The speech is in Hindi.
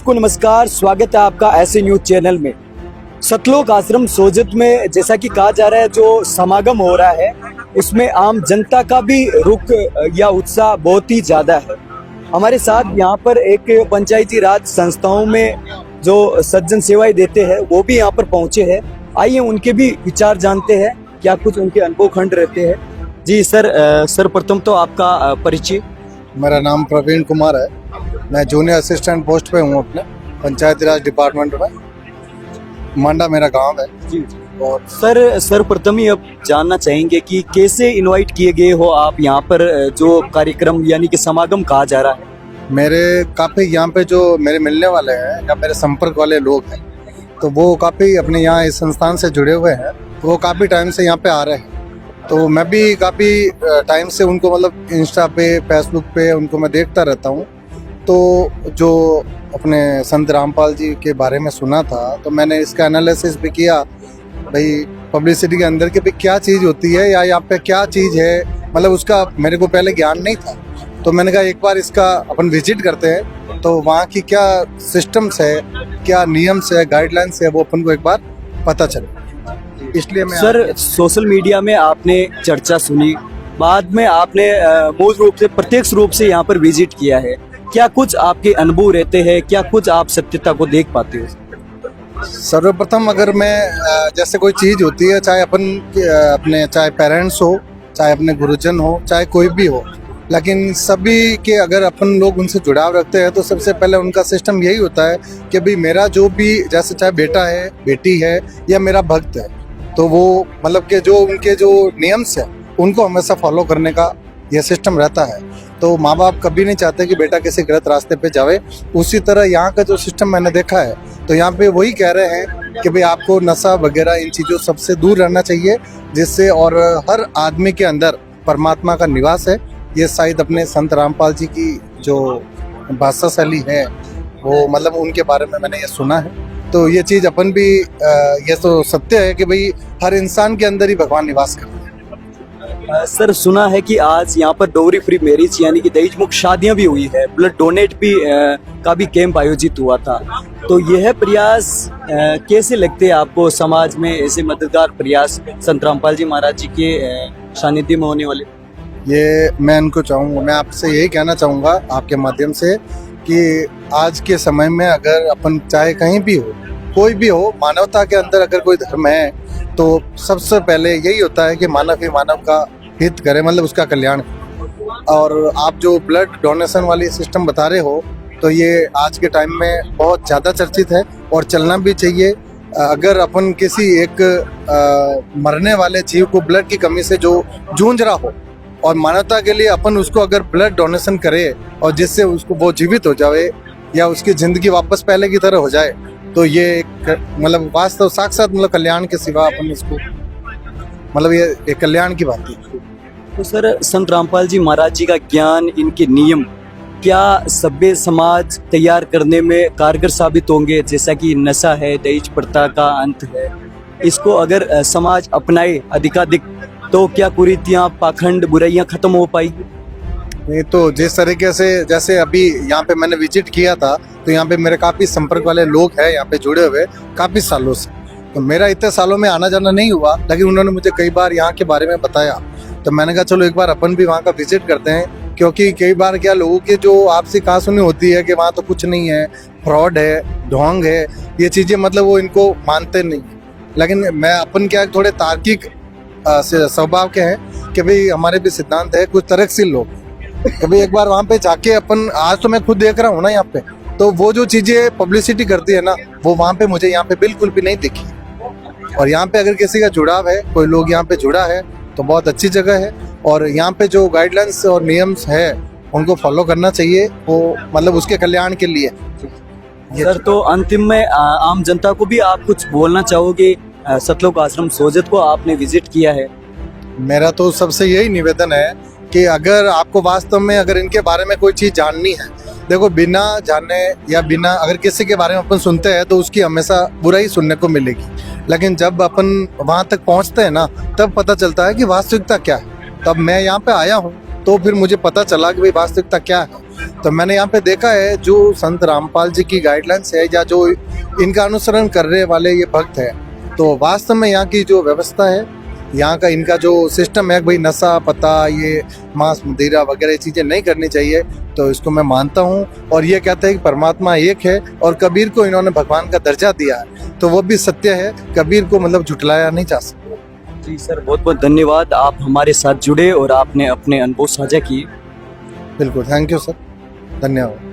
सबको नमस्कार, स्वागत है आपका ऐसे न्यूज चैनल में। सतलोक आश्रम सोजत में जैसा कि कहा जा रहा है, जो समागम हो रहा है उसमें आम जनता का भी रुख या उत्साह बहुत ही ज्यादा है। हमारे साथ यहाँ पर एक पंचायती राज संस्थाओं में जो सज्जन सेवाएं देते हैं वो भी यहाँ पर पहुंचे हैं। आइए उनके भी विचार जानते हैं, क्या कुछ उनके अनुभव खंड रहते हैं। जी सर, सर्वप्रथम तो आपका परिचय। मेरा नाम प्रवीण कुमार है। मैं जूनियर असिस्टेंट पोस्ट पे हूँ अपने पंचायती राज डिपार्टमेंट में। मांडा मेरा गांव है जी। और सर्वप्रथम ही अब जानना चाहेंगे कि कैसे इनवाइट किए गए हो आप यहाँ पर, जो कार्यक्रम यानी कि समागम कहा जा रहा है। मेरे काफ़ी यहाँ पे जो मेरे मिलने वाले हैं या मेरे संपर्क वाले लोग हैं, तो वो काफ़ी अपने यहाँ इस संस्थान से जुड़े हुए हैं। वो काफ़ी टाइम से यहाँ पे आ रहे हैं, तो मैं भी काफ़ी टाइम से उनको मतलब इंस्टा पे, फेसबुक पे उनको मैं देखता रहता हूँ। तो जो अपने संत रामपाल जी के बारे में सुना था, तो मैंने इसका एनालिसिस भी किया भाई पब्लिसिटी के अंदर कि भाई क्या चीज़ होती है या यहाँ पे क्या चीज़ है, मतलब उसका मेरे को पहले ज्ञान नहीं था। तो मैंने कहा एक बार इसका अपन विजिट करते हैं, तो वहाँ की क्या सिस्टम्स है, क्या नियम्स है, गाइडलाइंस है, वो अपन को एक बार पता चले। इसलिए मैं सर, सोशल मीडिया में आपने चर्चा सुनी, बाद में आपने मूल रूप से प्रत्यक्ष रूप से यहाँ पर विजिट किया है। क्या कुछ आपके अनुभव रहते हैं, क्या कुछ आप सत्यता को देख पाते हो? सर्वप्रथम अगर मैं जैसे कोई चीज़ होती है, चाहे अपने चाहे पेरेंट्स हो, चाहे अपने गुरुजन हो, चाहे कोई भी हो, लेकिन सभी के अगर अपन लोग उनसे जुड़ाव रखते हैं तो सबसे पहले उनका सिस्टम यही होता है कि भाई मेरा जो भी, जैसे चाहे बेटा है, बेटी है या मेरा भक्त है, तो वो मतलब कि जो उनके जो नियम्स है उनको हमेशा फॉलो करने का यह सिस्टम रहता है। तो माँ बाप कभी नहीं चाहते कि बेटा किसी गलत रास्ते पे जावे। उसी तरह यहाँ का जो सिस्टम मैंने देखा है, तो यहाँ पे वही कह रहे हैं कि भाई आपको नशा वगैरह इन चीज़ों सबसे दूर रहना चाहिए, जिससे और हर आदमी के अंदर परमात्मा का निवास है। ये शायद अपने संत रामपाल जी की जो भाषा शैली है, वो मतलब उनके बारे में मैंने ये सुना है। तो ये चीज़ अपन भी ये तो सत्य है कि भाई हर इंसान के अंदर ही भगवान निवास करते हैं। सर, सुना है कि आज यहाँ पर डोरी फ्री मैरिज यानी कि दहेज मुक्त शादियां भी हुई है, ब्लड डोनेट भी का भी कैंप आयोजित हुआ था। तो यह प्रयास कैसे लगते हैं आपको, समाज में ऐसे मददगार प्रयास संत रामपाल जी महाराज जी के सानिध्य में होने वाले? ये मैं आपसे यही कहना चाहूँगा आपके माध्यम से कि आज के समय में अगर अपन चाहे कहीं भी हो, कोई भी हो, मानवता के अंदर अगर कोई धर्म है, तो सबसे पहले यही होता है कि मानव ही मानव का हित करे, मतलब उसका कल्याण। और आप जो ब्लड डोनेशन वाली सिस्टम बता रहे हो, तो ये आज के टाइम में बहुत ज़्यादा चर्चित है और चलना भी चाहिए। अगर अपन किसी एक मरने वाले जीव को ब्लड की कमी से जो जूझ रहा हो और मानवता के लिए अपन उसको अगर ब्लड डोनेशन करे और जिससे उसको वो जीवित हो जाए या उसकी ज़िंदगी वापस पहले की तरह हो जाए, तो ये एक मतलब वास्तव साक्षात मतलब कल्याण के सिवा अपन इसको मतलब ये एक कल्याण की बात है। तो सर, संत रामपाल जी महाराज जी का ज्ञान, इनके नियम क्या सभ्य समाज तैयार करने में कारगर साबित होंगे? जैसा कि नशा है, दहेज प्रथा का अंत है, इसको अगर समाज अपनाए अधिकाधिक, तो क्या कुरीतियाँ, पाखंड, बुराइयाँ खत्म हो पाएगी? ये तो जिस तरीके से, जैसे अभी यहाँ पे मैंने विजिट किया था, तो यहाँ पे मेरे काफ़ी संपर्क वाले लोग हैं यहाँ पे जुड़े हुए काफ़ी सालों से। तो मेरा इतने सालों में आना जाना नहीं हुआ, लेकिन उन्होंने मुझे कई बार यहाँ के बारे में बताया। तो मैंने कहा चलो एक बार अपन भी वहाँ का विजिट करते हैं, क्योंकि कई बार क्या लोगों की जो आपसी कहासुनी होती है कि वहाँ तो कुछ नहीं है, फ्रॉड है, ढोंग है, ये चीज़ें मतलब वो इनको मानते नहीं। लेकिन मैं अपन क्या थोड़े तार्किक स्वभाव के हैं कि भाई हमारे भी सिद्धांत है, कुछ तर्कशील लोग। कभी एक बार वहाँ पे जाके अपन, आज तो मैं खुद देख रहा हूँ ना यहाँ पे, तो वो जो चीज़ें पब्लिसिटी करती है ना, वो वहाँ पे मुझे यहाँ पे बिल्कुल भी नहीं दिखी। और यहाँ पे अगर किसी का जुड़ाव है, कोई लोग यहाँ पे जुड़ा है, तो बहुत अच्छी जगह है। और यहाँ पे जो गाइडलाइंस और नियम्स है उनको फॉलो करना चाहिए, वो मतलब उसके कल्याण के लिए। सर, तो अंतिम में आम जनता को भी आप कुछ बोलना चाहोगे? सतलोक आश्रम सोजत को आपने विजिट किया है, मेरा तो सबसे यही निवेदन है कि अगर आपको वास्तव में अगर इनके बारे में कोई चीज़ जाननी है, देखो बिना जाने या बिना अगर किसी के बारे में अपन सुनते हैं तो उसकी हमेशा बुराई सुनने को मिलेगी, लेकिन जब अपन वहाँ तक पहुँचते हैं ना, तब पता चलता है कि वास्तविकता क्या है। तब मैं यहाँ पे आया हूँ तो फिर मुझे पता चला कि भाई वास्तविकता क्या है। तो मैंने यहाँ पे देखा है जो संत रामपाल जी की गाइडलाइंस है या जो इनका अनुसरण करने वाले ये भक्त है, तो वास्तव में यहाँ की जो व्यवस्था है, यहाँ का इनका जो सिस्टम है, भाई नशा पता ये मांस मदिरा वगैरह चीज़ें नहीं करनी चाहिए, तो इसको मैं मानता हूँ। और ये कहते हैं कि परमात्मा एक है और कबीर को इन्होंने भगवान का दर्जा दिया है, तो वो भी सत्य है, कबीर को मतलब झुटलाया नहीं जा सकता। जी सर, बहुत बहुत धन्यवाद, आप हमारे साथ जुड़े और आपने अपने अनुभव साझा किए। बिल्कुल, थैंक यू सर, धन्यवाद।